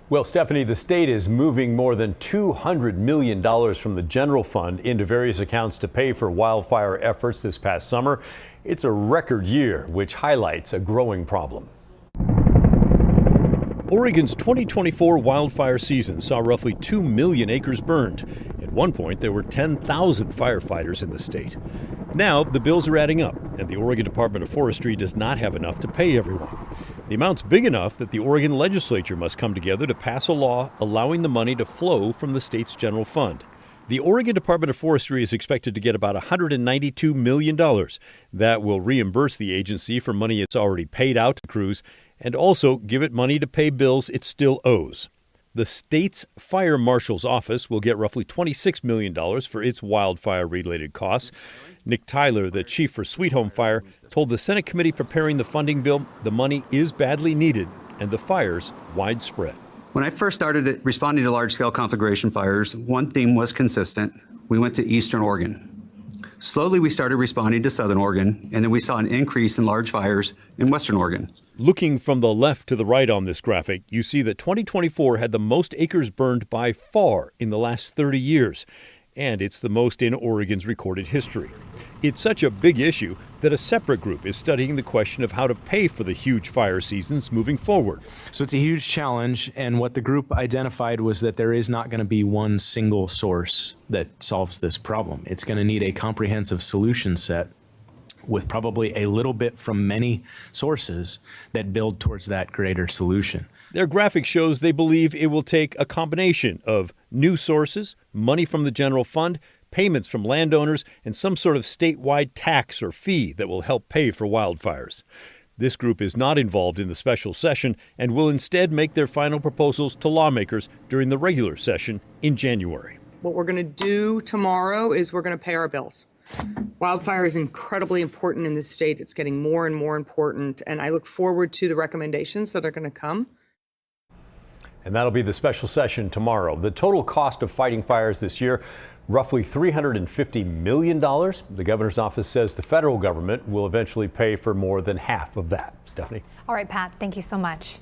Well, Stephanie, the state is moving more than $200 million from the general fund into various accounts to pay for wildfire efforts this past summer. It's a record year, which highlights a growing problem. Oregon's 2024 wildfire season saw roughly 2 million acres burned. At one point, there were 10,000 firefighters in the state. Now, the bills are adding up, and the Oregon Department of Forestry does not have enough to pay everyone. The amount's big enough that the Oregon Legislature must come together to pass a law allowing the money to flow from the state's general fund. The Oregon Department of Forestry is expected to get about $192 million. That will reimburse the agency for money it's already paid out to crews and also give it money to pay bills it still owes. The state's fire marshal's office will get roughly $26 million for its wildfire-related costs. Nick Tyler, the chief for Sweet Home Fire, told the Senate committee preparing the funding bill the money is badly needed and the fires widespread. When I first started responding to large-scale conflagration fires, one theme was consistent. We went to Eastern Oregon. Slowly, we started responding to Southern Oregon, and then we saw an increase in large fires in Western Oregon. Looking from the left to the right on this graphic, you see that 2024 had the most acres burned by far in the last 30 years. And it's the most in Oregon's recorded history. It's such a big issue that a separate group is studying the question of how to pay for the huge fire seasons moving forward. So it's a huge challenge, and what the group identified was that there is not going to be one single source that solves this problem. It's going to need a comprehensive solution set with probably a little bit from many sources that build towards that greater solution. Their graphic shows they believe it will take a combination of new sources, money from the general fund, payments from landowners, and some sort of statewide tax or fee that will help pay for wildfires. This group is not involved in the special session and will instead make their final proposals to lawmakers during the regular session in January. What we're going to do tomorrow is we're going to pay our bills. Wildfire is incredibly important in this state. It's getting more and more important, and I look forward to the recommendations that are going to come. And that'll be the special session tomorrow. The total cost of fighting fires this year, roughly $350 million. The governor's office says the federal government will eventually pay for more than half of that. Stephanie? All right, Pat, thank you so much.